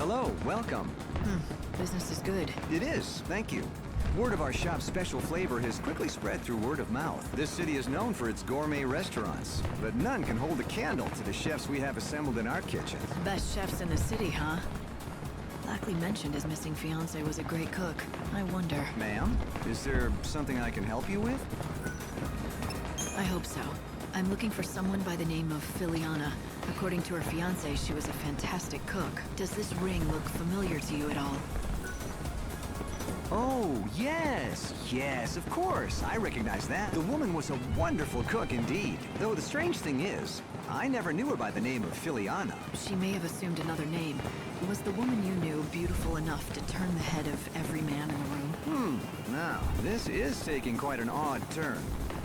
Hello, welcome. Business is good. It is, thank you. Word of our shop's special flavor has quickly spread through word of mouth. This city is known for its gourmet restaurants, but none can hold a candle to the chefs we have assembled in our kitchen. Best chefs in the city, huh? Lackley mentioned his missing fiancé was a great cook. I wonder. Ma'am, is there something I can help you with? I hope so. I'm looking for someone by the name of Filiana. According to her fiancé, she was a fantastic cook. Does this ring look familiar to you at all? Oh, yes, of course. I recognize that. The woman was a wonderful cook indeed. Though the strange thing is, I never knew her by the name of Filiana. She may have assumed another name. Was the woman you knew beautiful enough to turn the head of every man in the room? Now, this is taking quite an odd turn.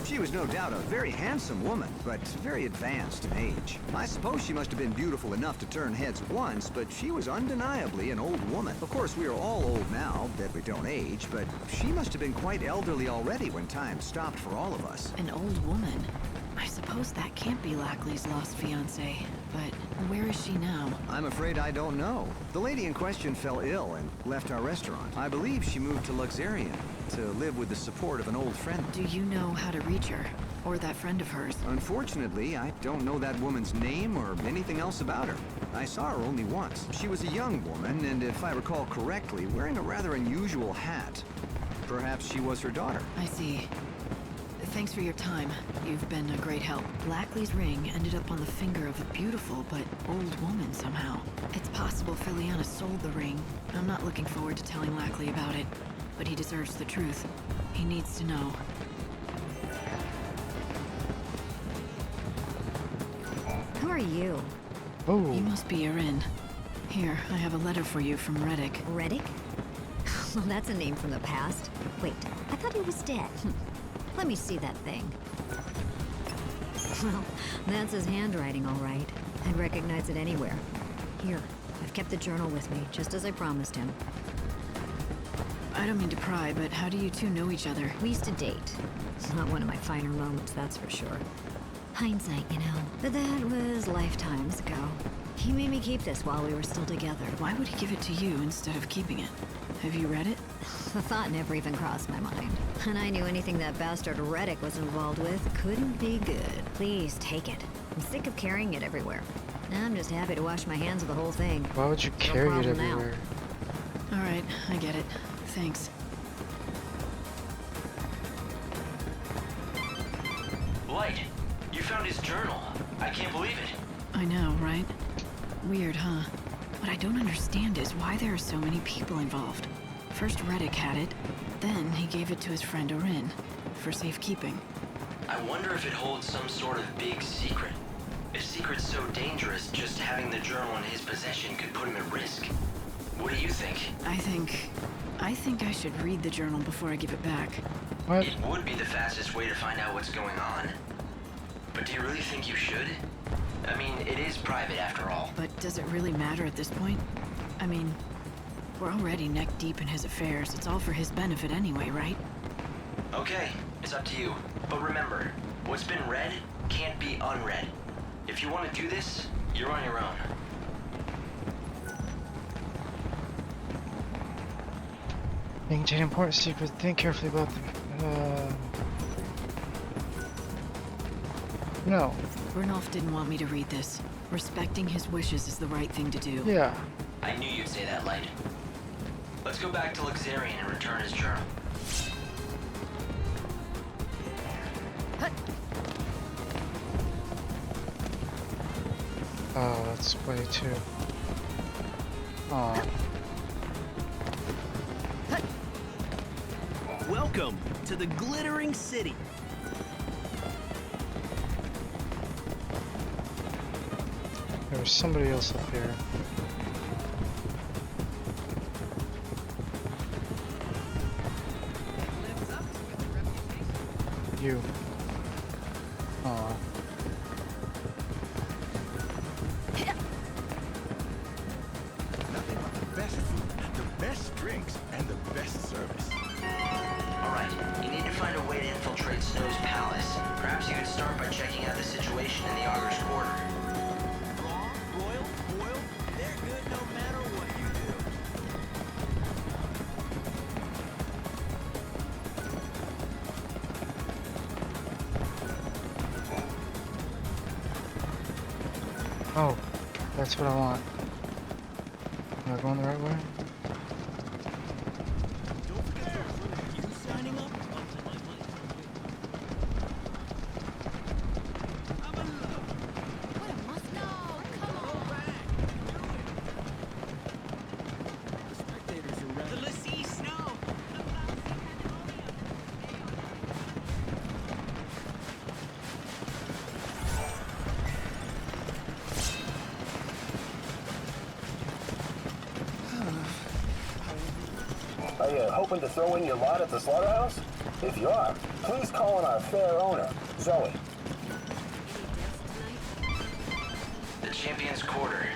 She was no doubt a very handsome woman, but very advanced in age. I suppose she must have been beautiful enough to turn heads once, but she was undeniably an old woman. Of course, we are all old now, that we don't age, but she must have been quite elderly already when time stopped for all of us. An old woman? I suppose that can't be Lackley's lost fiancée, but where is she now? I'm afraid I don't know. The lady in question fell ill and left our restaurant. I believe she moved to Luxarian to live with the support of an old friend. Do you know how to reach her? Or that friend of hers? Unfortunately, I don't know that woman's name or anything else about her. I saw her only once. She was a young woman, and if I recall correctly, wearing a rather unusual hat. Perhaps she was her daughter. I see. Thanks for your time. You've been a great help. Lackley's ring ended up on the finger of a beautiful but old woman somehow. It's possible Filiana sold the ring. I'm not looking forward to telling Lackley about it, but he deserves the truth. He needs to know. Who are you? Oh. You must be Erin. Here, I have a letter for you from Reddick. Reddick? Well, that's a name from the past. Wait, I thought he was dead. Let me see that thing. Well, that's his handwriting, all right. I'd recognize it anywhere. Here, I've kept the journal with me, just as I promised him. I don't mean to pry, but how do you two know each other? We used to date. It's not one of my finer moments, that's for sure. Hindsight, you know. But that was lifetimes ago. He made me keep this while we were still together. Why would he give it to you instead of keeping it? Have you read it? The thought never even crossed my mind. And I knew anything that bastard Reddick was involved with couldn't be good. Please take it. I'm sick of carrying it everywhere. I'm just happy to wash my hands of the whole thing. Why would you No carry it problem now. everywhere? All right, I get it. Thanks. Blight, you found his journal. I can't believe it. I know, right? Weird, huh? What I don't understand is why there are so many people involved. First Reddick had it, then he gave it to his friend Erin, for safekeeping. I wonder if it holds some sort of big secret. A secret so dangerous, just having the journal in his possession could put him at risk. What do you think? I think I should read the journal before I give it back. What? It would be the fastest way to find out what's going on. But do you really think you should? I mean, it is private after all. But does it really matter at this point? I mean, we're already neck deep in his affairs. It's all for his benefit anyway, right? Okay, it's up to you. But remember, what's been read can't be unread. If you want to do this, you're on your own. Maintain important secrets. Think carefully about them. No. Bernolf didn't want me to read this. Respecting his wishes is the right thing to do. Yeah. I knew you'd say that, Light. Let's go back to Luxarian and return his journal. Oh, that's way too. Aw. Welcome to the Glittering City. There was somebody else up here. You. Aw. Nothing but the best food, the best drinks, and the best service. Alright, you need to find a way to infiltrate Snow's palace. Perhaps you could start by checking out the situation in the Augur's quarter. Raw, broiled, boiled, they're good no matter what you do. Oh, that's what I want. Am I going the right way? You signing up? The Lassie Snow. Are you hoping to throw in your lot at the slaughterhouse? If you are, please call on our fair owner, Zoe. The Champion's Quarter.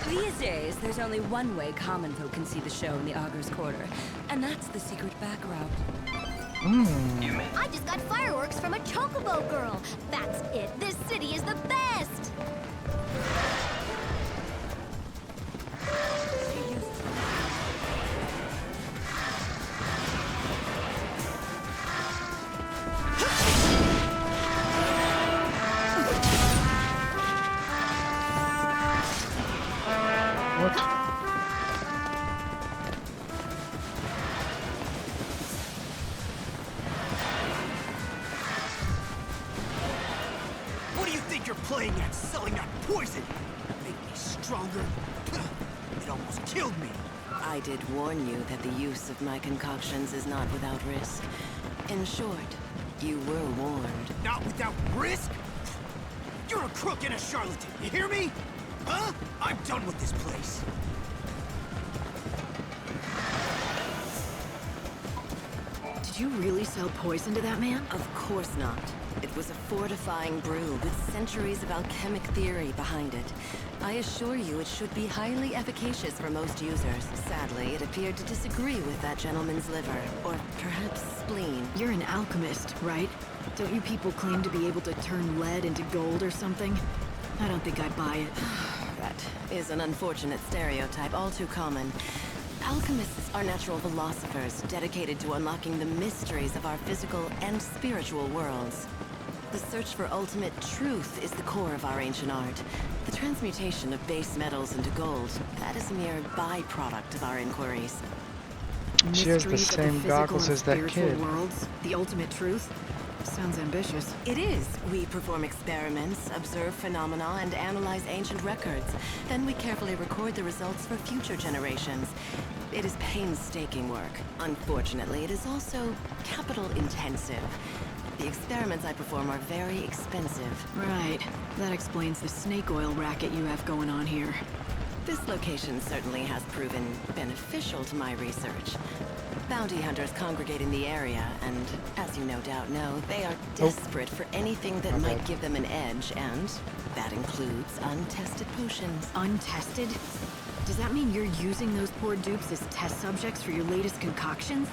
These days, there's only one way common folk can see the show in the Augur's Quarter, and that's the secret back route. You may... I just got fireworks from a chocobo girl. That's it. This city is the best. What? What do you think you're playing at, selling that poison? Make me stronger? It almost killed me. I did warn you that the use of my concoctions is not without risk. In short, you were warned. Not without risk? You're a crook and a charlatan, you hear me? Huh? I'm done with this place. Did you really sell poison to that man? Of course not. It was a fortifying brew with centuries of alchemic theory behind it. I assure you it should be highly efficacious for most users. Sadly, it appeared to disagree with that gentleman's liver, or perhaps spleen. You're an alchemist, right? Don't you people claim to be able to turn lead into gold or something? I don't think I'd buy it. That is an unfortunate stereotype, all too common. Alchemists are natural philosophers dedicated to unlocking the mysteries of our physical and spiritual worlds. The search for ultimate truth is the core of our ancient art. The transmutation of base metals into gold, that is a mere byproduct of our inquiries. She has the Mysteries of same physical goggles and as that spiritual kid. worlds, the ultimate truth. Sounds ambitious. It is. We perform experiments, observe phenomena, and analyze ancient records. Then we carefully record the results for future generations. It is painstaking work. Unfortunately, it is also capital intensive. The experiments I perform are very expensive. Right. That explains the snake oil racket you have going on here. This location certainly has proven beneficial to my research. Bounty hunters congregate in the area, and as you no doubt know, they are desperate for anything that might give them an edge, and that includes untested potions. Untested? Does that mean you're using those poor dupes as test subjects for your latest concoctions?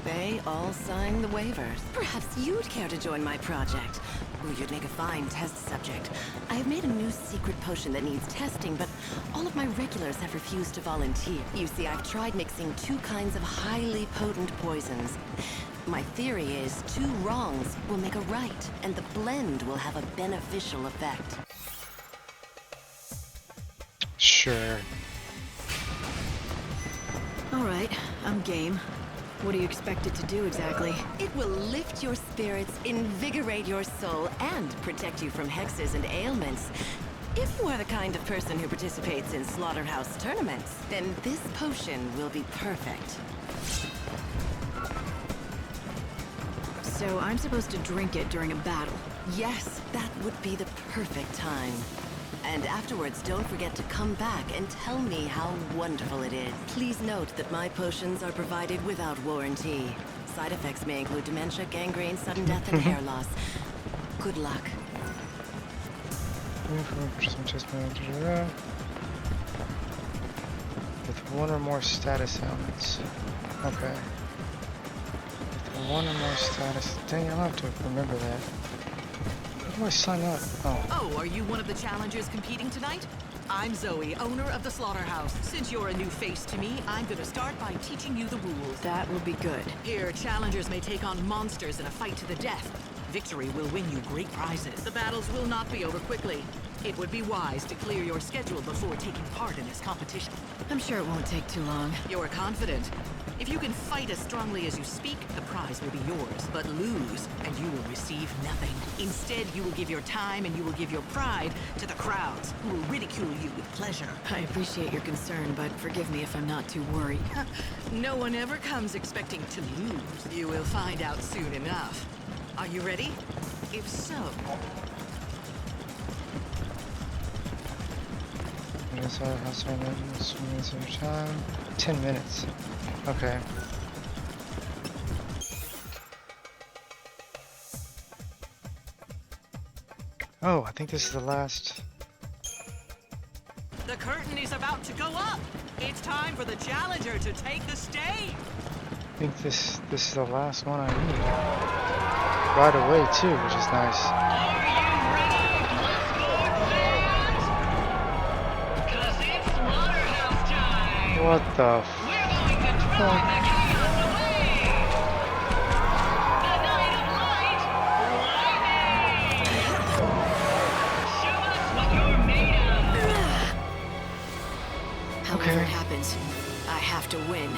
They all signed the waivers. Perhaps you'd care to join my project. Ooh, you'd make a fine test subject. I have made a new secret potion that needs testing, but all of my regulars have refused to volunteer. You see, I've tried mixing two kinds of highly potent poisons. My theory is 2 wrongs will make a right, and the blend will have a beneficial effect. Sure. All right, I'm game. What do you expect it to do exactly? It will lift your spirits, invigorate your soul, and protect you from hexes and ailments. If you are the kind of person who participates in slaughterhouse tournaments, then this potion will be perfect. So I'm supposed to drink it during a battle? Yes, that would be the perfect time. And afterwards, don't forget to come back and tell me how wonderful it is. Please note that my potions are provided without warranty. Side effects may include dementia, gangrene, sudden death, and hair loss. Good luck. With 1 or more status elements. Okay. With 1 or more status. Dang, I'll have to remember that. How do I sign up? Oh, are you one of the challengers competing tonight? I'm Zoe, owner of the slaughterhouse. Since you're a new face to me, I'm gonna start by teaching you the rules. That would be good. Here, challengers may take on monsters in a fight to the death. Victory will win you great prizes. The battles will not be over quickly. It would be wise to clear your schedule before taking part in this competition. I'm sure it won't take too long. You're confident. If you can fight as strongly as you speak, the prize will be yours. But lose, and you will receive nothing. Instead, you will give your time and you will give your pride to the crowds, who will ridicule you with pleasure. I appreciate your concern, but forgive me if I'm not too worried. No one ever comes expecting to lose. You will find out soon enough. Are you ready? If so... Time. 10 minutes. Okay. Oh, I think this is the last. The curtain is about to go up. It's time for the challenger to take the stage. I think this is the last one I need. Right away too, which is nice. Are you ready, Bloodsport fans? 'Cause it's Slaughterhouse time. What the We're going to drive the chaos away. The night of light, lightning. Show us what you're made of. However it happens, I have to win.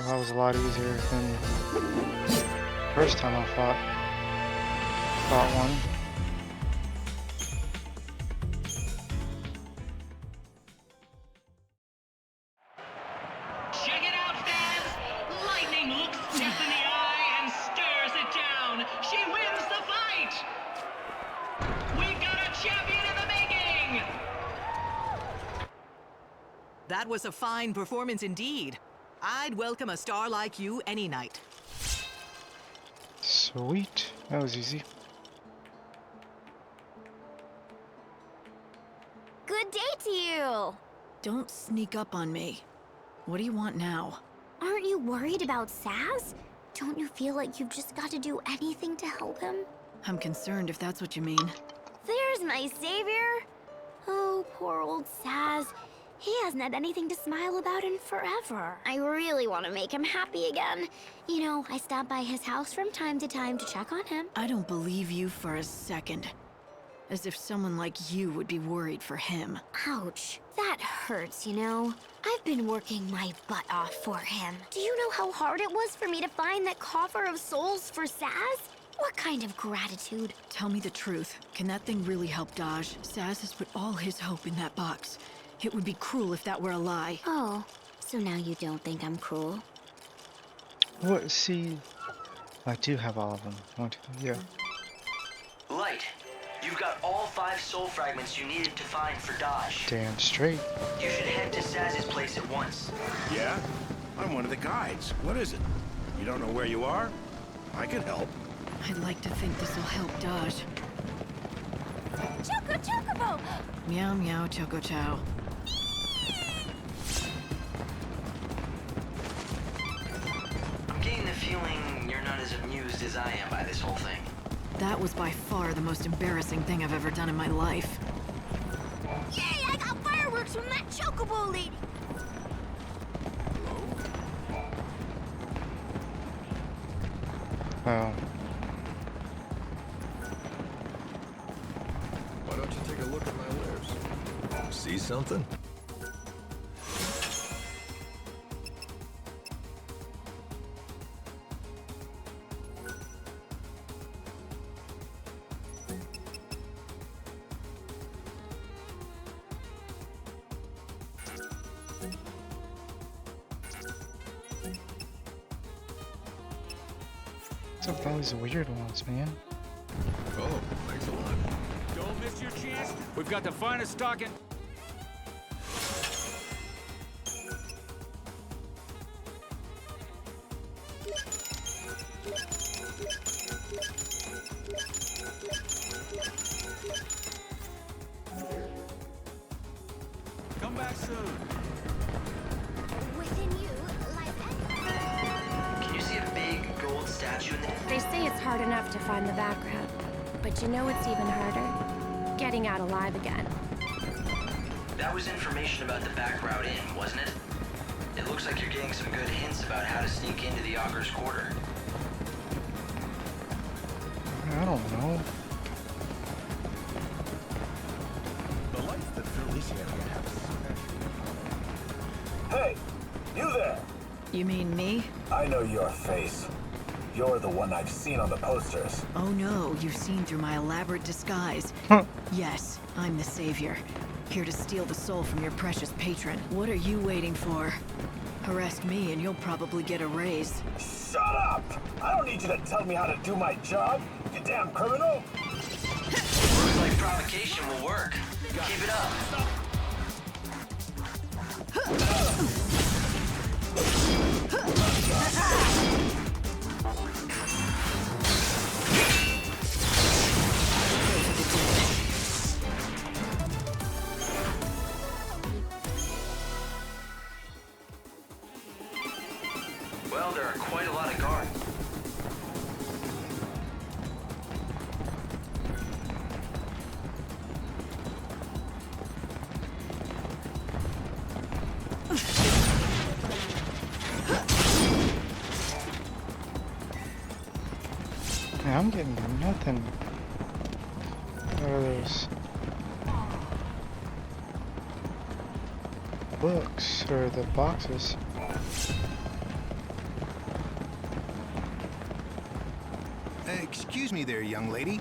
That was a lot easier than first time I fought one. Check it out, fans! Lightning looks death in the eye and stirs it down. She wins the fight! We've got a champion in the making! That was a fine performance indeed. I'd welcome a star like you any night. Sweet. That was easy. Good day to you! Don't sneak up on me. What do you want now? Aren't you worried about Saz? Don't you feel like you've just got to do anything to help him? I'm concerned if that's what you mean. There's my savior! Oh, poor old Saz. He hasn't had anything to smile about in forever. I really want to make him happy again. You know, I stop by his house from time to time to check on him. I don't believe you for a second. As if someone like you would be worried for him. Ouch. That hurts, you know. I've been working my butt off for him. Do you know how hard it was for me to find that coffer of souls for Saz? What kind of gratitude? Tell me the truth. Can that thing really help Daj? Saz has put all his hope in that box. It would be cruel if that were a lie. Oh, so now you don't think I'm cruel? What? See, I do have all of them. Yeah. Light, you've got all 5 soul fragments you needed to find for Daj. Damn straight. You should head to Saz's place at once. Yeah? I'm one of the guides. What is it? You don't know where you are? I can help. I'd like to think this will help Daj. Choco Chocobo! Meow meow choco chow. I'm getting the feeling you're not as amused as I am by this whole thing. That was by far the most embarrassing thing I've ever done in my life. Yay, I got fireworks from that Chocobo lady! Oh. Why don't you take a look at my wares? See something? What's up with all these weird ones, man? Oh, thanks a lot. Don't miss your chance. We've got the finest stock in... back soon. Within you lies Can you see a big gold statue in there? They say it's hard enough to find the back route, but you know what's even harder? Getting out alive again. That was information about the back route in, wasn't it? It looks like you're getting some good hints about how to sneak into the Augur's Quarter. I don't know. The lights that fill this area have special. Hey, you there? You mean me? I know your face. You're the one I've seen on the posters. Oh no, you've seen through my elaborate disguise. Yes, I'm the savior. Here to steal the soul from your precious patron. What are you waiting for? Arrest me and you'll probably get a raise. Shut up! I don't need you to tell me how to do my job, you damn criminal! Looks like provocation will work. Keep it up. Well, there are quite a lot of guards. Yeah, I'm getting nothing out of those books or the boxes. Excuse me there, young lady.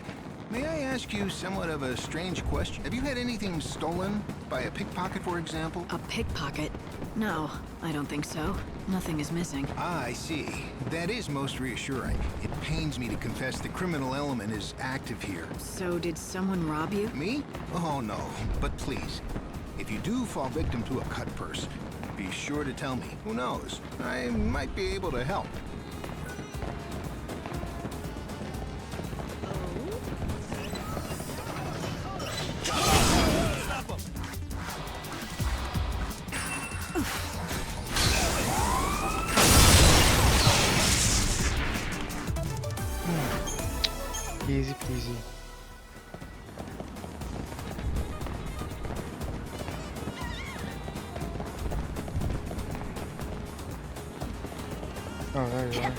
May I ask you somewhat of a strange question? Have you had anything stolen? By a pickpocket, for example? A pickpocket? No, I don't think so. Nothing is missing. Ah, I see. That is most reassuring. It pains me to confess the criminal element is active here. So did someone rob you? Me? Oh, no. But please, if you do fall victim to a cut purse, be sure to tell me. Who knows? I might be able to help. Easy peasy. Oh, there you are.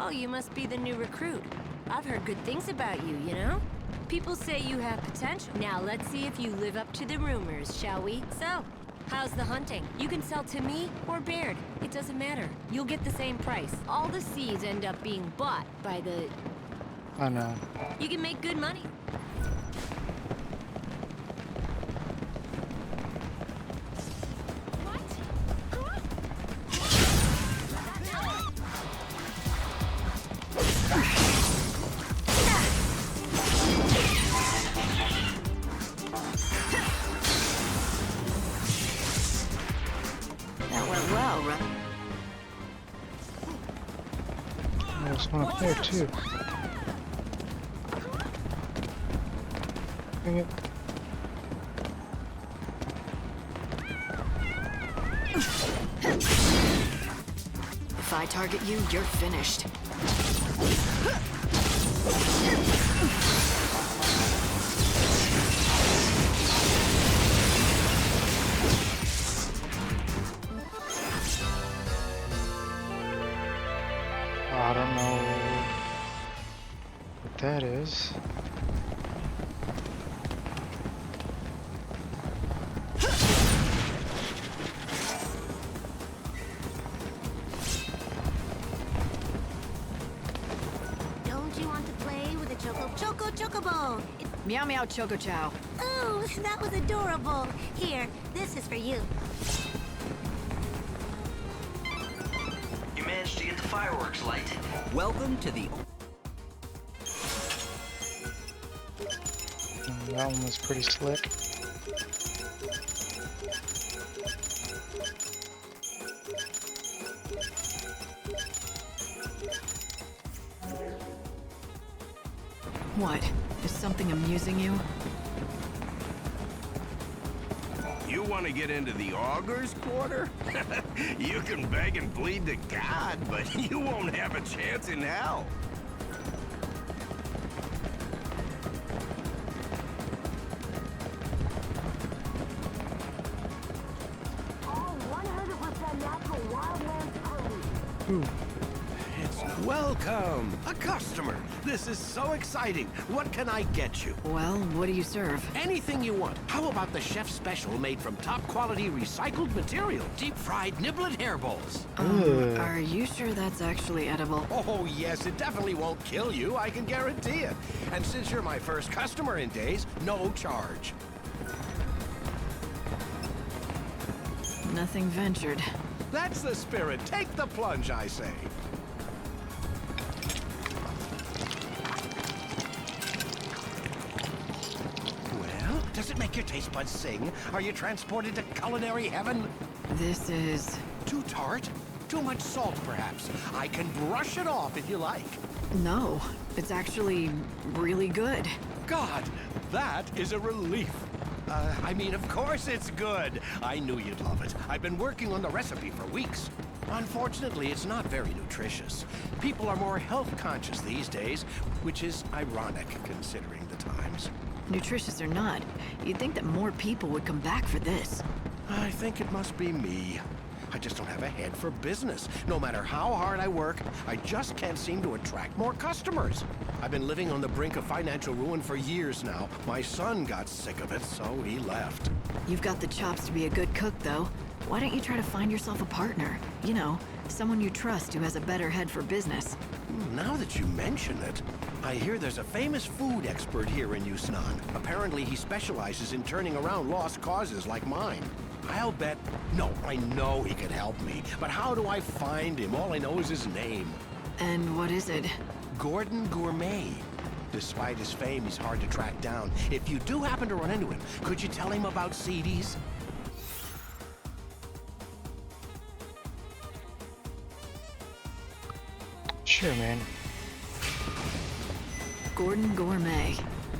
Oh, you must be the new recruit. I've heard good things about you, you know? People say you have potential. Now let's see if you live up to the rumors, shall we? So, how's the hunting? You can sell to me or Baird. It doesn't matter. You'll get the same price. All the seeds end up being bought by the... I know. You can make good money. There's one up there too. Dang it. If I target you, you're finished. I don't know what that is. Don't you want to play with a chocobo? Meow meow choco chow. Oh, that was adorable. Here, this is for you. You managed to get the fireworks lighted. Welcome to the... That one was pretty slick. What? Is something amusing you? You want to get into the Augur's Quarter? You can beg and plead to God, but you won't have a chance in hell. Welcome! A customer! This is so exciting! What can I get you? Well, what do you serve? Anything you want. How about the chef's special made from top-quality recycled material? Deep-fried niblet hair bowls. Are you sure that's actually edible? Oh, yes, it definitely won't kill you, I can guarantee it. And since you're my first customer in days, no charge. Nothing ventured. That's the spirit. Take the plunge, I say. Well, does it make your taste buds sing? Are you transported to culinary heaven? This is... Too tart? Too much salt, perhaps? I can brush it off if you like. No, it's actually really good. God, that is a relief. I mean, of course it's good. I knew you'd love it. I've been working on the recipe for weeks. Unfortunately, it's not very nutritious. People are more health conscious these days, which is ironic considering the times. Nutritious or not, you'd think that more people would come back for this. I think it must be me. I just don't have a head for business. No matter how hard I work, I just can't seem to attract more customers. I've been living on the brink of financial ruin for years now. My son got sick of it, so he left. You've got the chops to be a good cook, though. Why don't you try to find yourself a partner? You know, someone you trust who has a better head for business. Now that you mention it, I hear there's a famous food expert here in Yusnan. Apparently he specializes in turning around lost causes like mine. I'll bet... No, I know he could help me. But how do I find him? All I know is his name. And what is it? Gordon Gourmet. Despite his fame, he's hard to track down. If you do happen to run into him, could you tell him about CDs? Sure, man. Gordon Gourmet.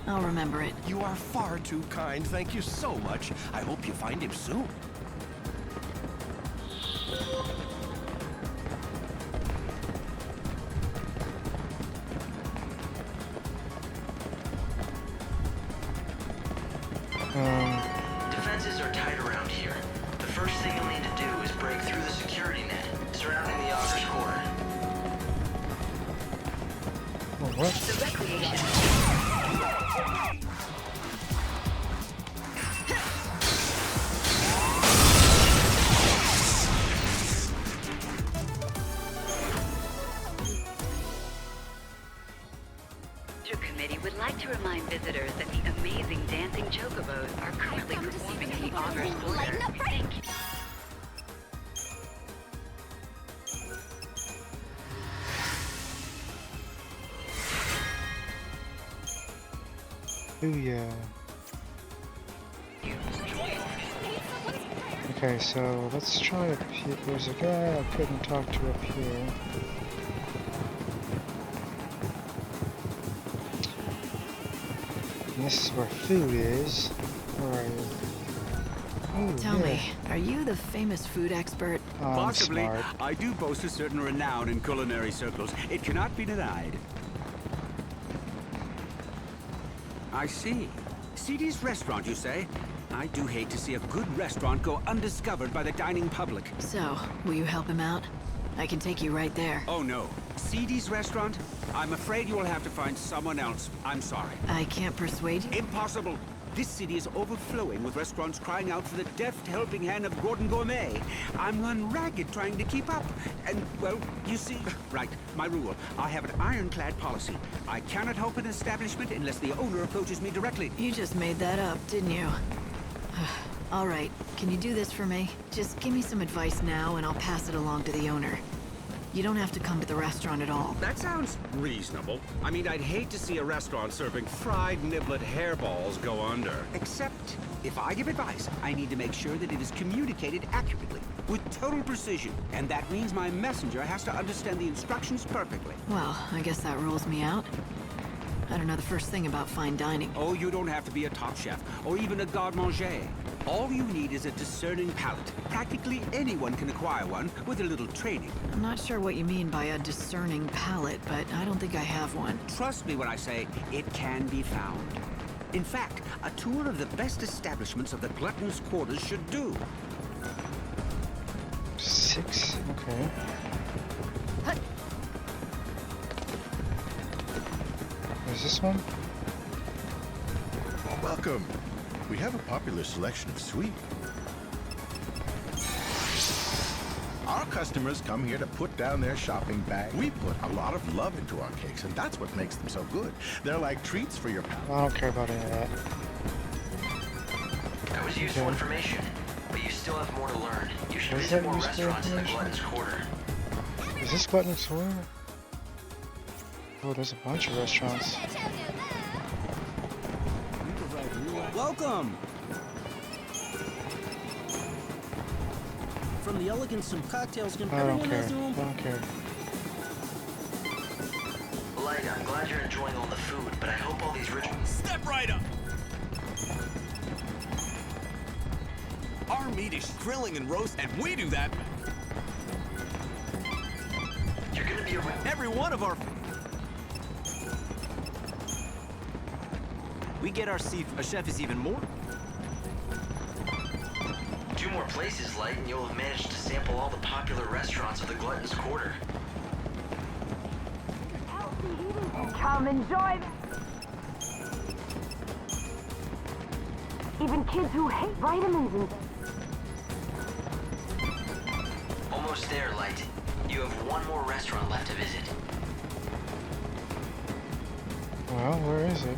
I'll remember it. You are far too kind. Thank you so much. I hope you find him soon. Defenses are tight around here. The first thing you'll need to do is break through the security net surrounding the Augur's Quarter. What? The recreation. Would like to remind visitors that the amazing dancing chocobos are currently performing in the Augur's Quarter. Thank you. Booyah. Okay, so let's try up here. There's a guy I couldn't talk to up here. And this is where food is. Where are you? Oh, Tell yeah. me, are you the famous food expert? Possibly. Smart. I do boast a certain renown in culinary circles. It cannot be denied. I see. CD's restaurant, you say? I do hate to see a good restaurant go undiscovered by the dining public. So, will you help him out? I can take you right there. Oh no. CD's restaurant? I'm afraid you will have to find someone else. I'm sorry. I can't persuade you? Impossible. This city is overflowing with restaurants crying out for the deft helping hand of Gordon Gourmet. I'm run ragged trying to keep up. And, well, you see... Right, my rule. I have an ironclad policy. I cannot help an establishment unless the owner approaches me directly. You just made that up, didn't you? All right, can you do this for me? Just give me some advice now and I'll pass it along to the owner. You don't have to come to the restaurant at all. That sounds reasonable. I mean, I'd hate to see a restaurant serving fried niblet hairballs go under. Except, if I give advice, I need to make sure that it is communicated accurately, with total precision. And that means my messenger has to understand the instructions perfectly. Well, I guess that rules me out. I don't know the first thing about fine dining. Oh, you don't have to be a top chef, or even a garde-manger. All you need is a discerning palate. Practically anyone can acquire one with a little training. I'm not sure what you mean by a discerning palate, but I don't think I have one. Trust me when I say it can be found. In fact, a tour of the best establishments of the glutton's quarters should do. 6, okay. Is this one? Welcome. We have a popular selection of sweets. Our customers come here to put down their shopping bag. We put a lot of love into our cakes, and that's what makes them so good. They're like treats for your palate. I don't care about any of that. That was useful information, but you still have more to learn. You should Is visit that more useful restaurants in the information? Glutton's Quarter. Is this Glutton's Quarter? Oh, there's a bunch of restaurants. Welcome! From the elegance of cocktails, can I don't everyone care. has their own... I don't care. Light, I'm glad you're enjoying all the food, but I hope all these rich... Step right up! Our meat is grilling and roast, and we do that. You're gonna be around... Every one of our... We get our chef is even more. 2 more places, Light, and you'll have managed to sample all the popular restaurants of the Glutton's Quarter. Come enjoy this. Even kids who hate vitamins and Almost there, Light. You have 1 more restaurant left to visit. Well, where is it?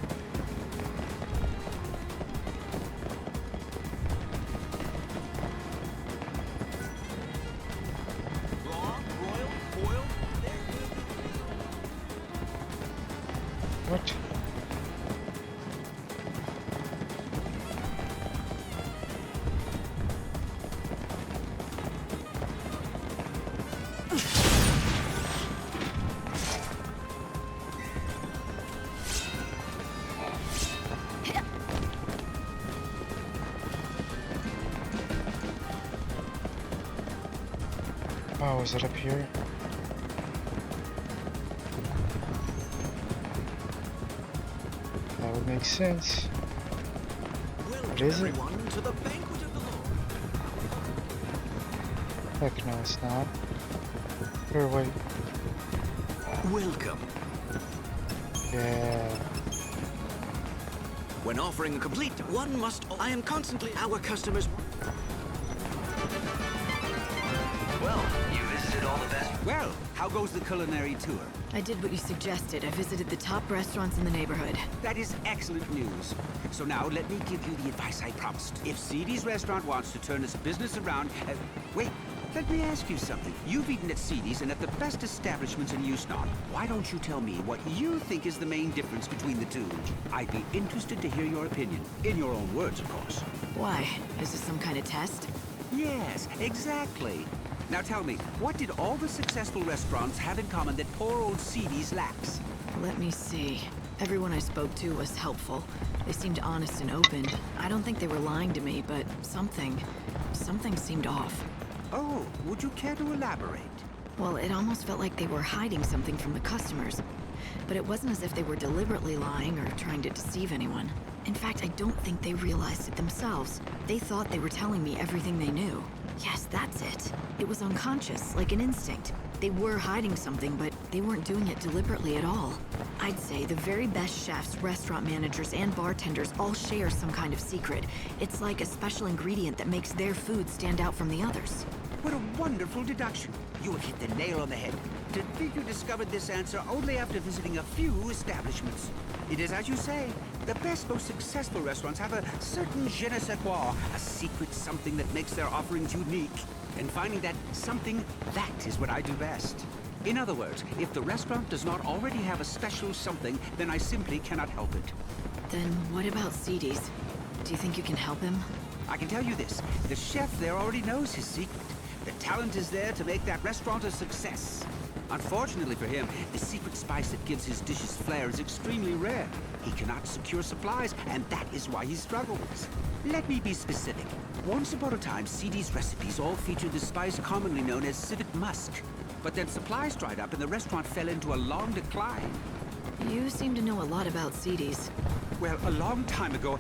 What? Oh, is it up here? That would make sense. What is it? To the banquet of the Lord. Heck no, it's not. Here, wait. Welcome. Yeah. When offering a complete, one must... I am constantly our customers... Well, you visited all the best... Well, how goes the culinary tour? I did what you suggested. I visited the top restaurants in the neighborhood. That is excellent news. So now let me give you the advice I promised. If Seedy's restaurant wants to turn its business around... wait, let me ask you something. You've eaten at Seedy's and at the best establishments in Houston. Why don't you tell me what you think is the main difference between the two? I'd be interested to hear your opinion. In your own words, of course. Why? Is this some kind of test? Yes, exactly. Now tell me, what did all the successful restaurants have in common that poor old Seedy's lacks? Let me see. Everyone I spoke to was helpful. They seemed honest and open. I don't think they were lying to me, but something seemed off. Oh, would you care to elaborate? Well, it almost felt like they were hiding something from the customers. But it wasn't as if they were deliberately lying or trying to deceive anyone. In fact, I don't think they realized it themselves. They thought they were telling me everything they knew. Yes, that's it. It was unconscious, like an instinct. They were hiding something, but they weren't doing it deliberately at all. I'd say the very best chefs, restaurant managers, and bartenders all share some kind of secret. It's like a special ingredient that makes their food stand out from the others. What a wonderful deduction. You have hit the nail on the head. To think you discovered this answer only after visiting a few establishments. It is as you say. The best, most successful restaurants have a certain je ne sais quoi, a secret something that makes their offerings unique. And finding that something, that is what I do best. In other words, if the restaurant does not already have a special something, then I simply cannot help it. Then what about Cedes? Do you think you can help him? I can tell you this, the chef there already knows his secret. The talent is there to make that restaurant a success. Unfortunately for him, the secret spice that gives his dishes flair is extremely rare. He cannot secure supplies, and that is why he struggles. Let me be specific. Once upon a time, Cedes' recipes all featured the spice commonly known as civet musk. But then supplies dried up and the restaurant fell into a long decline. You seem to know a lot about Cedes. Well, a long time ago,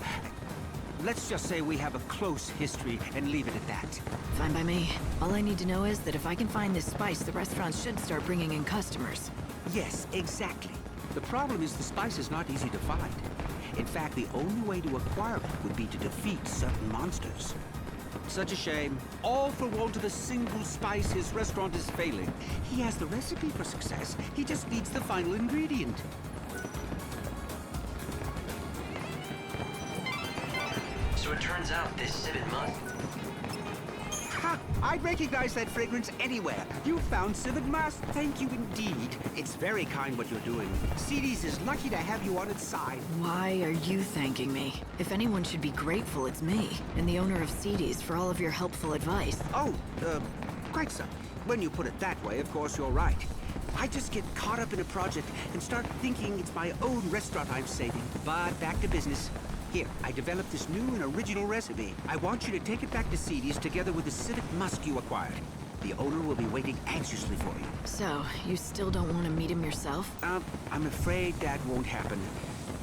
let's just say we have a close history and leave it at that. Fine by me. All I need to know is that if I can find this spice, the restaurant should start bringing in customers. Yes, exactly. The problem is the spice is not easy to find. In fact, the only way to acquire it would be to defeat certain monsters. Such a shame. All for want of a single spice, his restaurant is failing. He has the recipe for success. He just needs the final ingredient. So it turns out this civet musk. Ha! I'd recognize that fragrance anywhere. You found civet musk. Thank you indeed. It's very kind what you're doing. Cedes is lucky to have you on its side. Why are you thanking me? If anyone should be grateful, it's me, and the owner of Cedes, for all of your helpful advice. Oh, quite so. When you put it that way, of course, you're right. I just get caught up in a project and start thinking it's my own restaurant I'm saving. But back to business. Here, I developed this new and original recipe. I want you to take it back to Cedes together with the civet musk you acquired. The owner will be waiting anxiously for you. So, you still don't want to meet him yourself? I'm afraid that won't happen.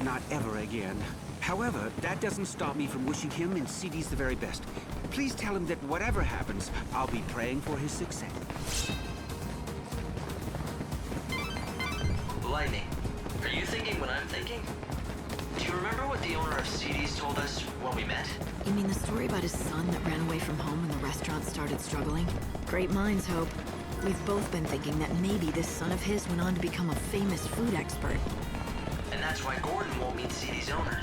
Not ever again. However, that doesn't stop me from wishing him and Cedes the very best. Please tell him that whatever happens, I'll be praying for his success. Lightning, are you thinking what I'm thinking? Do you remember what the owner of Cedes told us when we met? You mean the story about his son that ran away from home when the restaurant started struggling? Great minds, Hope. We've both been thinking that maybe this son of his went on to become a famous food expert. And that's why Gordon won't meet Cedes' owner.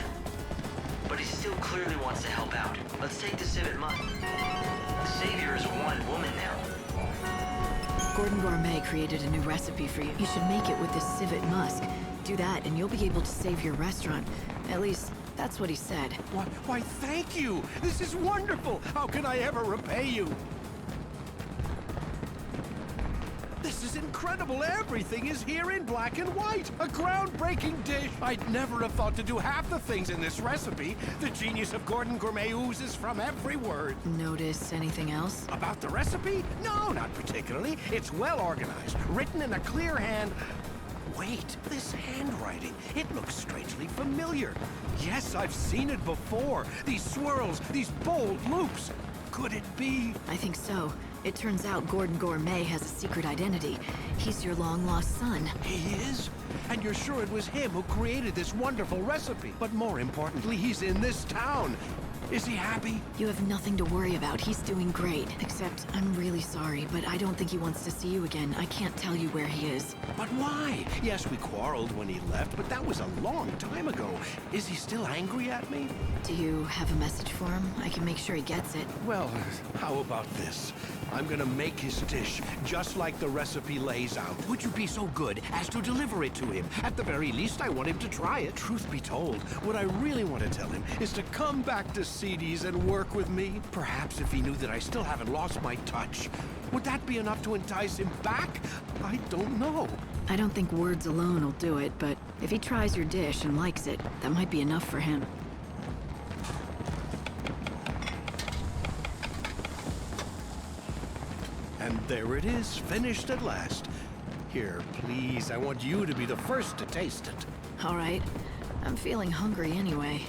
But he still clearly wants to help out. Let's take the civet musk. The savior is one woman now. Gordon Gourmet created a new recipe for you. You should make it with this civet musk. Do that, and you'll be able to save your restaurant. At least, that's what he said. Why, thank you! This is wonderful! How can I ever repay you? This is incredible! Everything is here in black and white! A groundbreaking dish! I'd never have thought to do half the things in this recipe. The genius of Gordon Gourmet oozes from every word. Notice anything else? About the recipe? No, not particularly. It's well organized, written in a clear hand. Wait, this handwriting, it looks strangely familiar. Yes, I've seen it before. These swirls, these bold loops. Could it be? I think so. It turns out Gordon Gourmet has a secret identity. He's your long-lost son. He is? And you're sure it was him who created this wonderful recipe? But more importantly, he's in this town. Is he happy? You have nothing to worry about. He's doing great. Except, I'm really sorry, but I don't think he wants to see you again. I can't tell you where he is. But why? Yes, we quarreled when he left, but that was a long time ago. Is he still angry at me? Do you have a message for him? I can make sure he gets it. Well, how about this? I'm gonna make his dish just like the recipe lays out. Would you be so good as to deliver it to him? At the very least, I want him to try it. Truth be told, what I really want to tell him is to come back to Cedes and work with me. Perhaps if he knew that I still haven't lost my touch. Would that be enough to entice him back? I don't know. I don't think words alone will do it, but if he tries your dish and likes it, that might be enough for him. And there it is, finished at last. Here, please, I want you to be the first to taste it. All right. I'm feeling hungry anyway.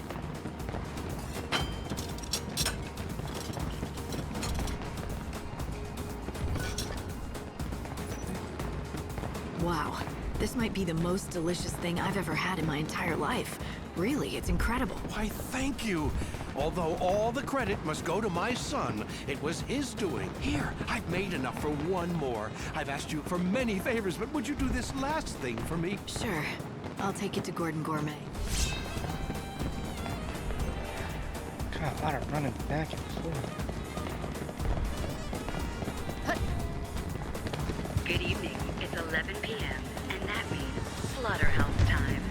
Wow. This might be the most delicious thing I've ever had in my entire life. Really, it's incredible. Why, thank you. Although all the credit must go to my son, it was his doing. Here, I've made enough for one more. I've asked you for many favors, but would you do this last thing for me? Sure. I'll take it to Gordon Gourmet. God, a lot of running back and forth. Good evening. It's It's 11 p.m., and that means slaughterhouse time.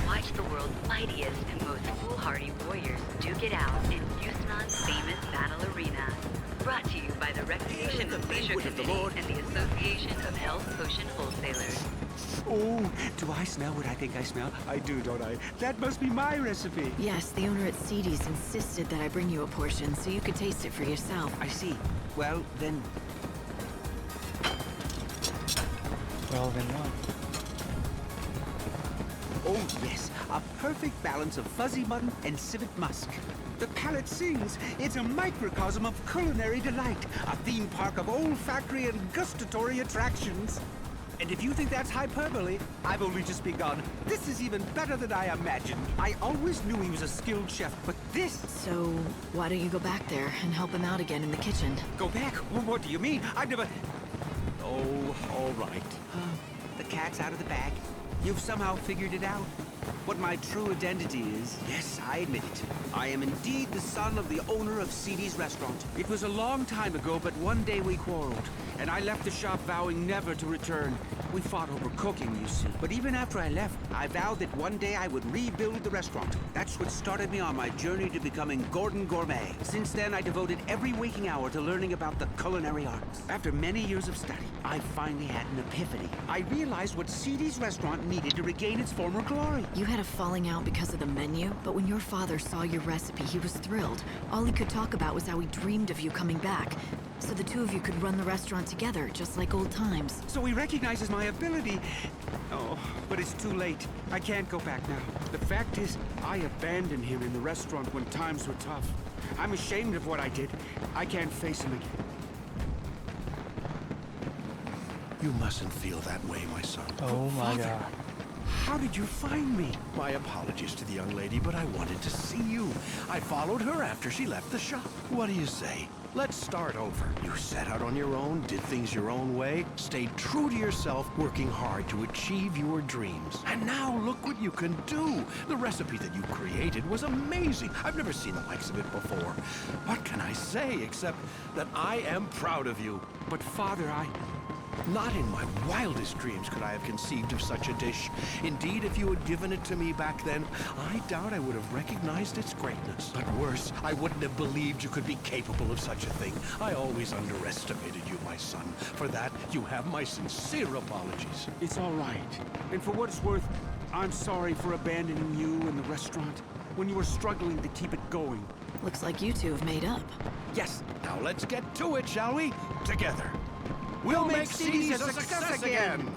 Watch the world's mightiest and most foolhardy warriors duke it out in Yusnan's famous battle arena. Brought to you by the Recreation and Leisure Committee and the Association of Health Potion Wholesalers. Oh, do I smell what I think I smell? I do, don't I? That must be my recipe. Yes, the owner at Seedy's insisted that I bring you a portion so you could taste it for yourself. I see. Well, then... Well, then what? Oh, yes. A perfect balance of fuzzy mutton and civet musk. The palate sings. It's a microcosm of culinary delight. A theme park of olfactory and gustatory attractions. And if you think that's hyperbole, I've only just begun. This is even better than I imagined. I always knew he was a skilled chef, but this... So, why don't you go back there and help him out again in the kitchen? Go back? What do you mean? I've never... Oh, all right. The cat's out of the bag. You've somehow figured it out. What my true identity is, yes, I admit it. I am indeed the son of the owner of Seedy's restaurant. It was a long time ago, but one day we quarreled, and I left the shop vowing never to return. We fought over cooking, you see. But even after I left, I vowed that one day I would rebuild the restaurant. That's what started me on my journey to becoming Gordon Gourmet. Since then, I devoted every waking hour to learning about the culinary arts. After many years of study, I finally had an epiphany. I realized what Seedy's restaurant needed to regain its former glory. You had a falling out because of the menu, but when your father saw your recipe, he was thrilled. All he could talk about was how he dreamed of you coming back. So the two of you could run the restaurant together, just like old times. So he recognizes my ability. Oh, but it's too late. I can't go back now. The fact is, I abandoned him in the restaurant when times were tough. I'm ashamed of what I did. I can't face him again. You mustn't feel that way, my son. Oh my Father, God. how did you find me? My apologies to the young lady, but I wanted to see you. I followed her after she left the shop. What do you say? Let's start over. You set out on your own, did things your own way, stayed true to yourself, working hard to achieve your dreams. And now look what you can do. The recipe that you created was amazing. I've never seen the likes of it before. What can I say except that I am proud of you? But Father, Not in my wildest dreams could I have conceived of such a dish. Indeed, if you had given it to me back then, I doubt I would have recognized its greatness. But worse, I wouldn't have believed you could be capable of such a thing. I always underestimated you, my son. For that, you have my sincere apologies. It's all right. And for what it's worth, I'm sorry for abandoning you and the restaurant when you were struggling to keep it going. Looks like you two have made up. Yes, now let's get to it, shall we? Together. We'll make Seedy's a success again!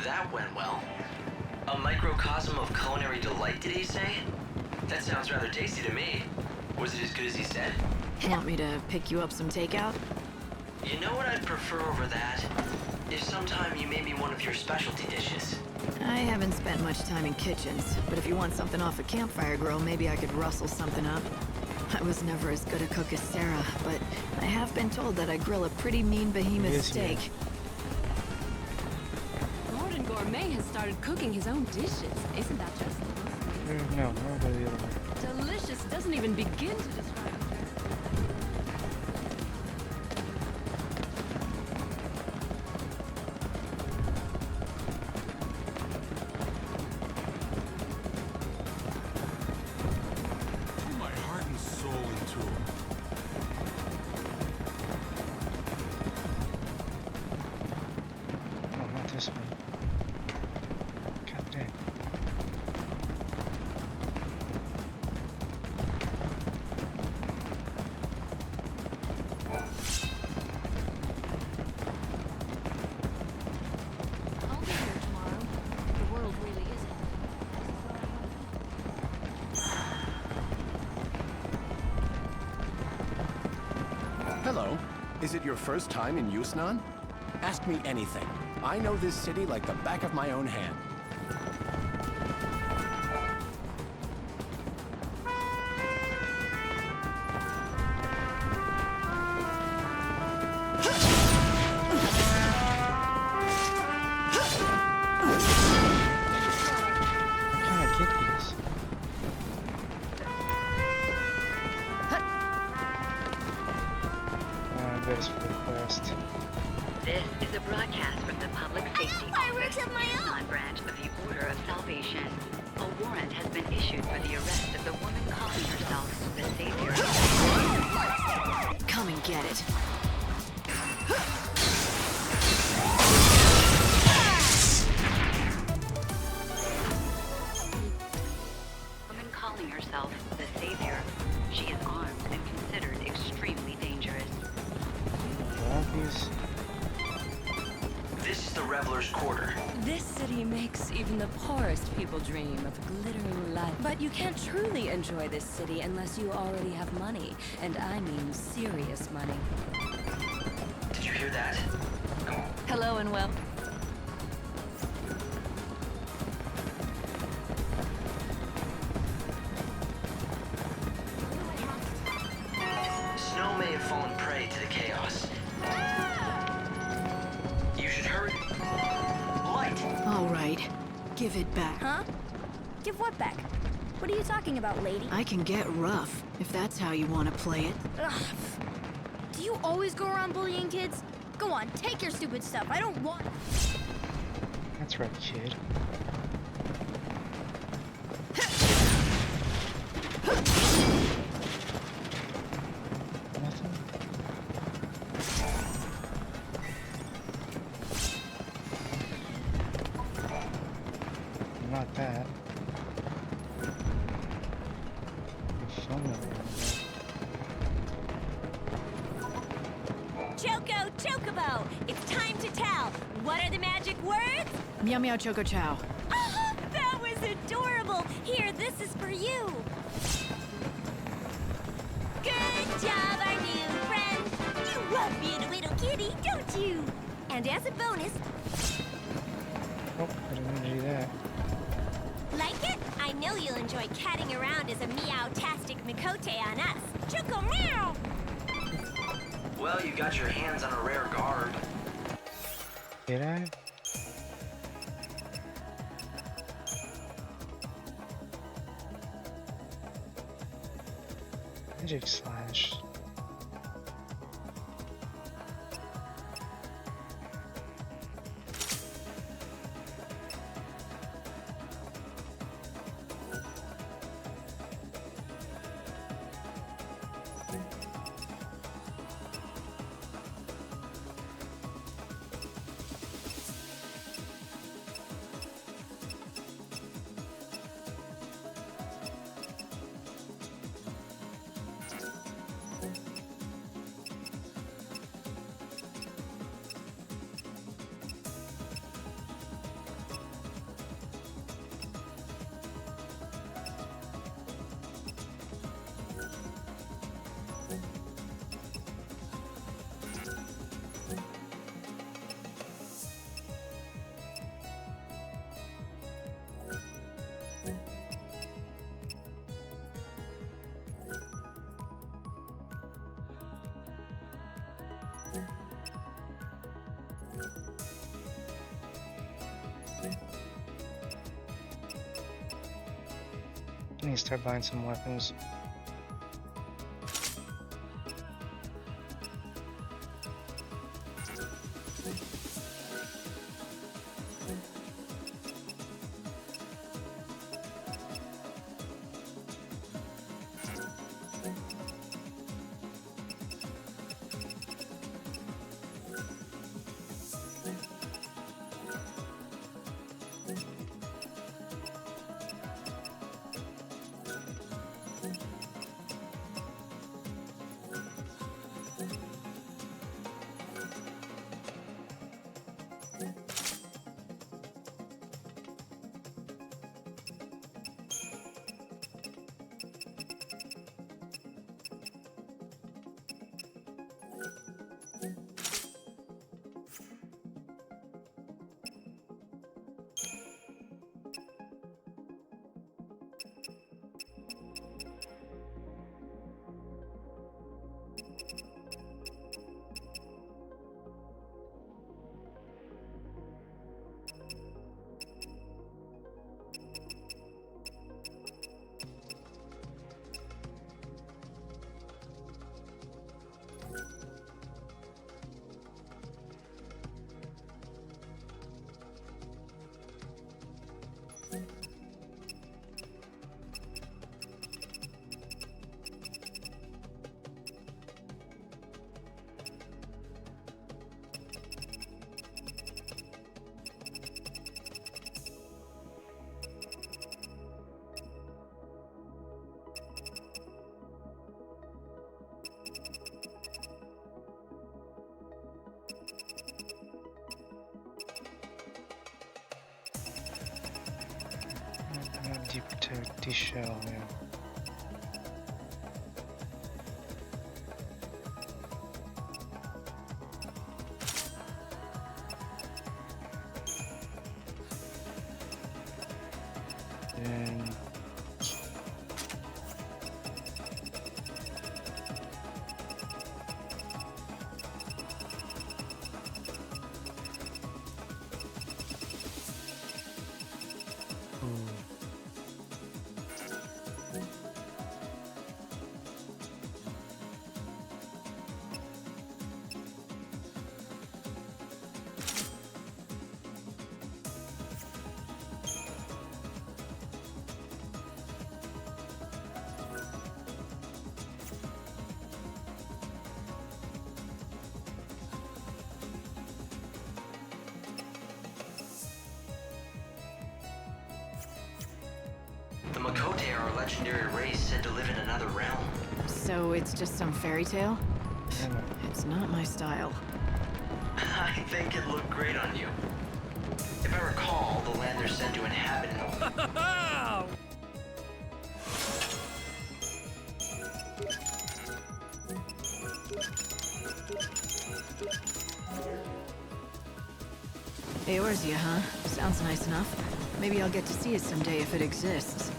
That went well. A microcosm of culinary delight, did he say? That sounds rather tasty to me. Was it as good as he said? Want me to pick you up some takeout? You know what I'd prefer over that? If sometime you made me one of your specialty dishes. I haven't spent much time in kitchens, but if you want something off a campfire grill, maybe I could rustle something up. I was never as good a cook as Sarah, but I have been told that I grill a pretty mean behemoth steak. Gordon Gourmet has started cooking his own dishes. Isn't that just lovely? No, go the other way. Delicious doesn't even begin to describe it. This one. God dang. I'll be here tomorrow. The world really isn't. Hello. Is it your first time in Yusnan? Ask me anything. I know this city like the back of my own hand. How can I get these? progress request. This is a broadcast from the Public Safety Office, Tucson branch of the Order of Salvation. A warrant has been issued for the arrest of the woman calling herself the Savior. Come and get it. Woman calling herself the Savior. She is armed and considered extremely dangerous. Zombies. This is the Reveler's Quarter. This city makes even the poorest people dream of glittering life. But you can't truly enjoy this city unless you already have money. And I mean serious money. Did you hear that? Hello and welcome. Snow may have fallen prey to the chaos. You should hurry. Light! All right. Give it back. Huh? Give what back? What are you talking about, lady? I can get rough, if that's how you want to play it. Ugh. Do you always go around bullying kids? Go on, take your stupid stuff. I don't want... That's right, kid. Nothing? Not that. The phone number. Choco Chocobo! It's time to tell. What are the magic words? Meow meow choco chow. Ah, that was adorable. Here, this is for you. Good job, our new friend. You love being a little kitty, don't you? And as a bonus, Oh, I didn't mean to do that. like it? I know you'll enjoy catting around as a meow-tastic Mikote on us. Choco meow! Well, you got your hands on a rare guard. Did I? Magic slash. I need to start buying some weapons. deep shell, yeah. And The Makote are a legendary race said to live in another realm. So it's just some fairy tale? It's not my style. I think it looked great on you. If I recall, the land they're said to inhabit in Eorzea, huh? Sounds nice enough. Maybe I'll get to see it someday if it exists.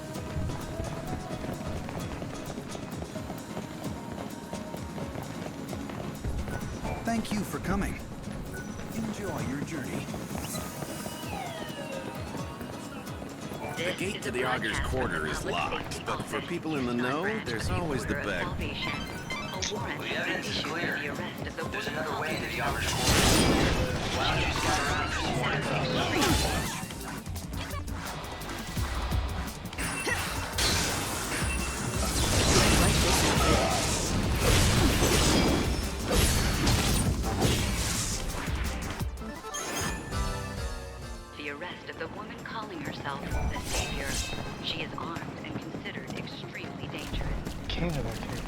Thank you for coming. Enjoy your journey. The gate to the Augur's Quarter is locked, but for people in the know, there's always the back. The evidence is clear. There's another way to the Augur's Quarter. Why don't you scout around for some more info? The arrest of the woman calling herself the Savior. She is armed and considered extremely dangerous. Canada cake.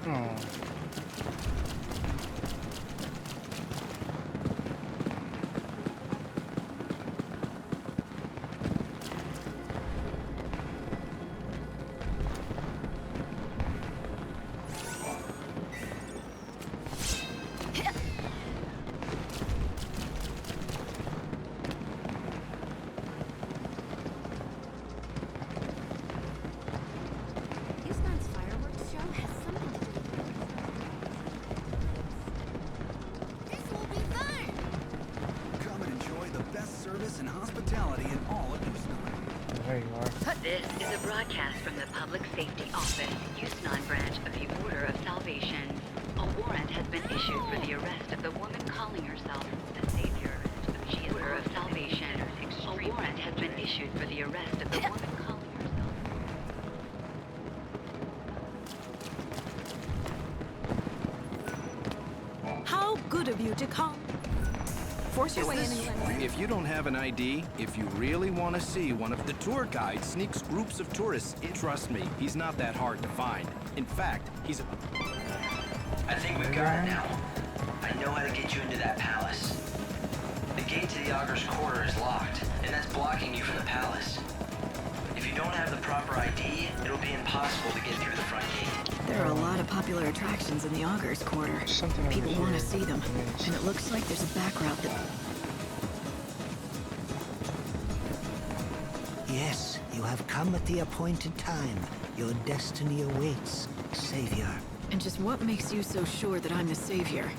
Oh. And hospitality in all of Yusnan. There you are. This is a broadcast from the Public Safety Office, Yusnan branch of the Order of Salvation. A warrant has been issued for the arrest of the woman calling herself the Savior. She is Order of Salvation. A warrant has been issued for the arrest of the woman calling herself. How good of you to come. Force your way in and If you don't have an ID, if you really want to see one of the tour guides sneaks groups of tourists, trust me, he's not that hard to find. In fact, he's a... I think we've got it now. I know how to get you into that palace. The gate to the Augur's Quarter is locked, and that's blocking you from the palace. If you don't have the proper ID, it'll be impossible to get through the front gate. There are a lot of popular attractions in the Augur's Quarter. People want to see them, and it looks like there's a back route that... Yes, you have come at the appointed time. Your destiny awaits, Savior. And just what makes you so sure that I'm the Savior?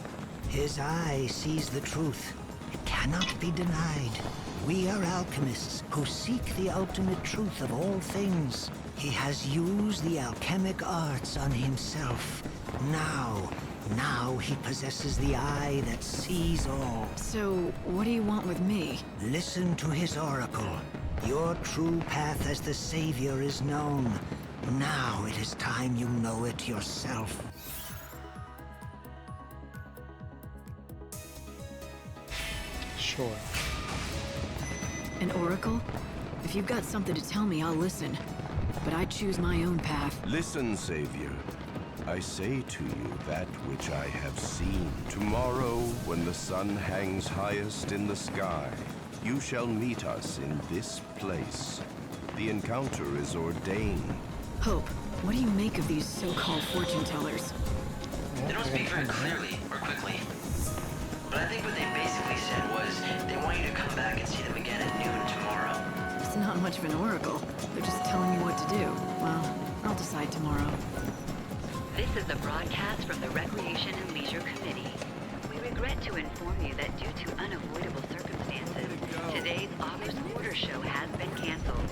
His eye sees the truth. It cannot be denied. We are alchemists who seek the ultimate truth of all things. He has used the alchemic arts on himself. Now he possesses the eye that sees all. So, what do you want with me? Listen to his oracle. Your true path as the Savior is known. Now it is time you know it yourself. Sure. An oracle? If you've got something to tell me, I'll listen. But I choose my own path. Listen, Savior. I say to you that which I have seen. Tomorrow, when the sun hangs highest in the sky, You shall meet us in this place. The encounter is ordained. Hope, what do you make of these so-called fortune tellers? They don't speak very clearly or quickly. But I think what they basically said was they want you to come back and see them again at noon tomorrow. It's not much of an oracle. They're just telling me what to do. Well, I'll decide tomorrow. This is a broadcast from the Recreation and Leisure Committee. We regret to inform you that due to unavoidable circumstances, today's August Quarter show has been canceled.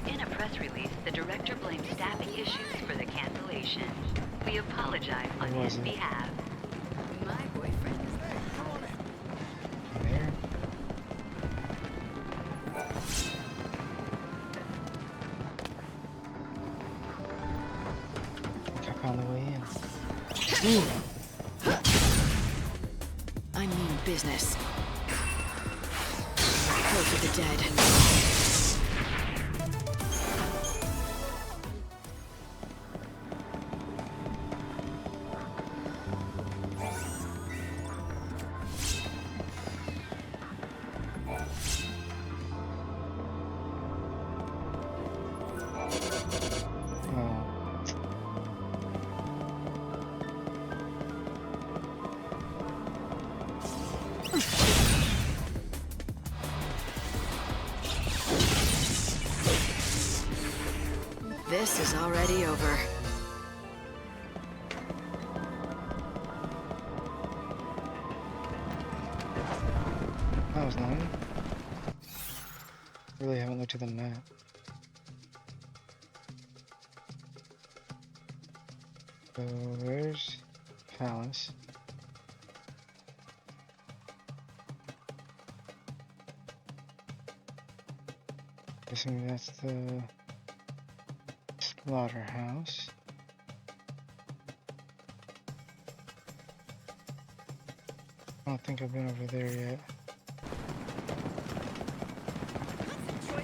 In a press release, the director blamed staffing issues for the cancellation. We apologize on his behalf. My boyfriend is there. There. I found the way in. I mean business. Go for the dead. This is already over. That was long. Really haven't looked at the map. So where's Palace? Guessing that's the slaughterhouse. I don't think I've been over there yet.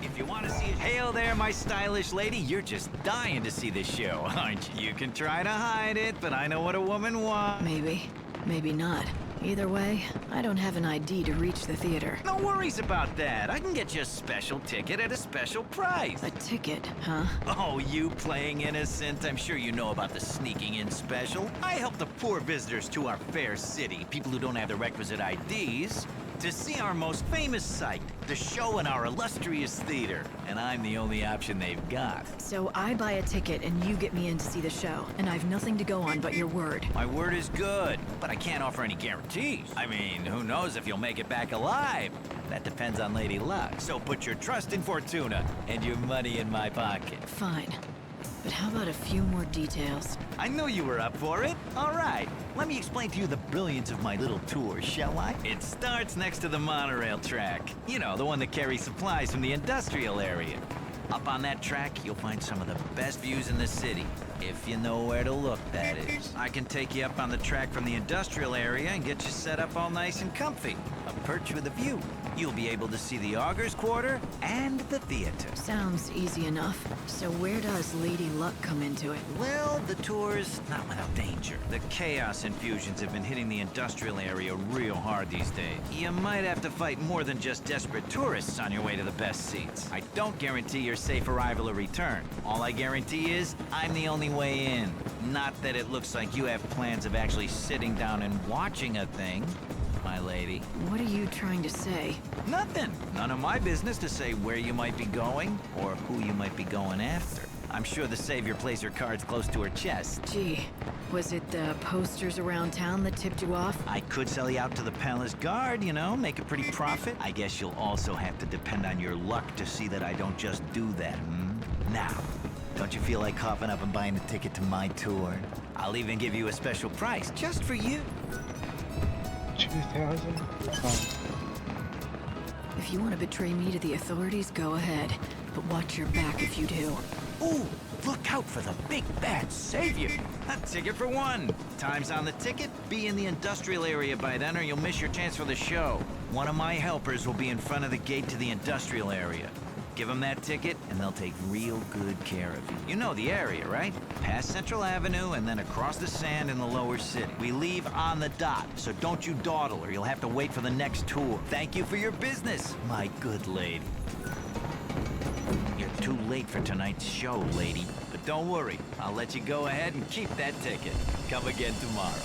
If you want to see it, hail there, my stylish lady. You're just dying to see this show, aren't you? You can try to hide it, but I know what a woman wants. Maybe. Maybe not. Either way, I don't have an ID to reach the theater. No worries about that. I can get you a special ticket at a special price. A ticket, huh? Oh, you playing innocent? I'm sure you know about the sneaking in special. I help the poor visitors to our fair city, people who don't have the requisite IDs, to see our most famous sight, the show in our illustrious theater. And I'm the only option they've got. So I buy a ticket and you get me in to see the show, and I've nothing to go on but your word. My word is good, but I can't offer any guarantees. I mean, who knows if you'll make it back alive? That depends on Lady Luck. So put your trust in Fortuna and your money in my pocket. Fine. But how about a few more details? I knew you were up for it. All right, let me explain to you the brilliance of my little tour, shall I? It starts next to the monorail track. You know, the one that carries supplies from the industrial area. Up on that track, you'll find some of the best views in the city. If you know where to look, that is. I can take you up on the track from the industrial area and get you set up all nice and comfy. A perch with a view. You'll be able to see the Augers Quarter and the theater. Sounds easy enough. So where does Lady Luck come into it? Well, the tour's not without danger. The chaos infusions have been hitting the industrial area real hard these days. You might have to fight more than just desperate tourists on your way to the best seats. I don't guarantee your safe arrival or return. All I guarantee is I'm the only way in. Not that it looks like you have plans of actually sitting down and watching a thing, my lady. What are you trying to say? Nothing. None of my business to say where you might be going or who you might be going after. I'm sure the Savior plays her cards close to her chest. Gee, was it the posters around town that tipped you off? I could sell you out to the palace guard, you know, make a pretty profit. I guess you'll also have to depend on your luck to see that I don't just do that, Now, don't you feel like coughing up and buying a ticket to my tour? I'll even give you a special price just for you. 2,000? Oh. If you want to betray me to the authorities, go ahead. But watch your back if you do. Ooh, look out for the big bad Savior. A ticket for one. Time's on the ticket. Be in the industrial area by then or you'll miss your chance for the show. One of my helpers will be in front of the gate to the industrial area. Give them that ticket, and they'll take real good care of you. You know the area, right? Past Central Avenue and then across the sand in the lower city. We leave on the dot, so don't you dawdle or you'll have to wait for the next tour. Thank you for your business, my good lady. You're too late for tonight's show, lady. But don't worry, I'll let you go ahead and keep that ticket. Come again tomorrow.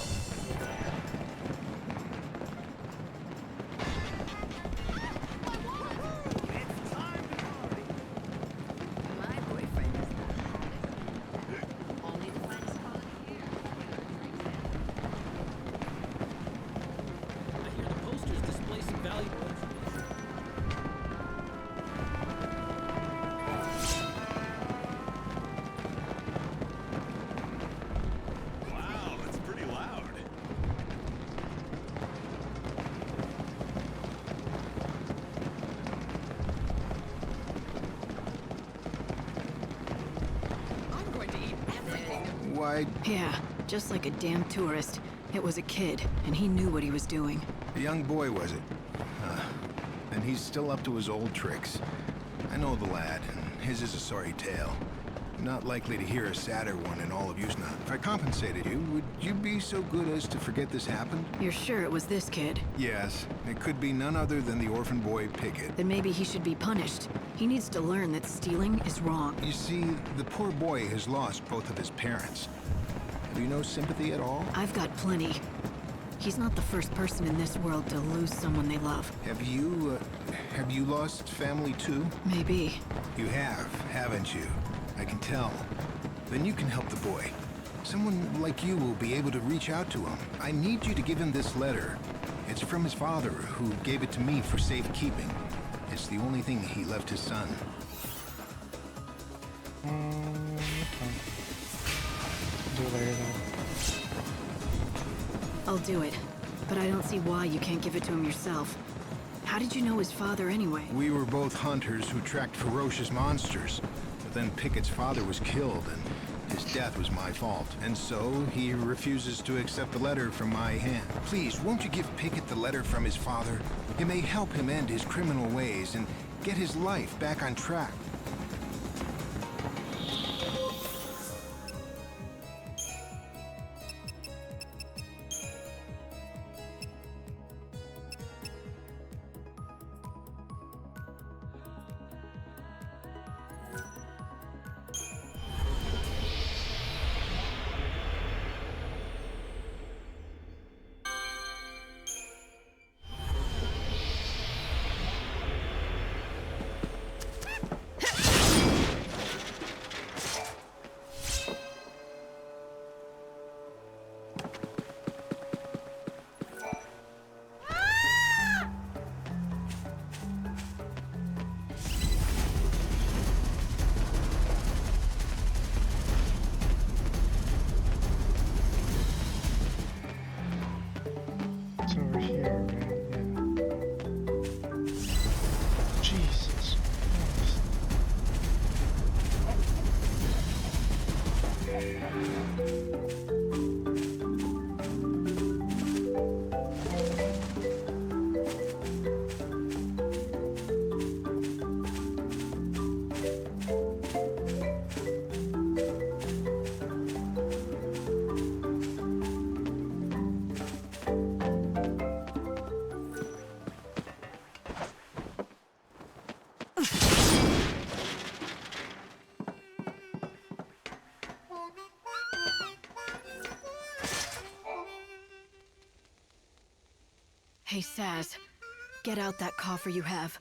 Why? Yeah, just like a damn tourist. It was a kid, and he knew what he was doing. A young boy, was it? And he's still up to his old tricks. I know the lad, and his is a sorry tale. Not likely to hear a sadder one in all of Yusna. If I compensated you, would you be so good as to forget this happened? You're sure it was this kid? Yes. It could be none other than the orphan boy Pickett. Then maybe he should be punished. He needs to learn that stealing is wrong. You see, the poor boy has lost both of his parents. Have you no sympathy at all? I've got plenty. He's not the first person in this world to lose someone they love. Have you lost family too? Maybe. You have, haven't you? I can tell. Then you can help the boy. Someone like you will be able to reach out to him. I need you to give him this letter. It's from his father, who gave it to me for safekeeping. It's the only thing he left his son. Do later then. I'll do it, but I don't see why you can't give it to him yourself. How did you know his father anyway? We were both hunters who tracked ferocious monsters. But then Pickett's father was killed, and his death was my fault. And so, he refuses to accept the letter from my hand. Please, won't you give Pickett the letter from his father? It may help him end his criminal ways and get his life back on track. It's over here, right? Yeah. Jesus Christ. Hey, Saz. Get out that coffer you have.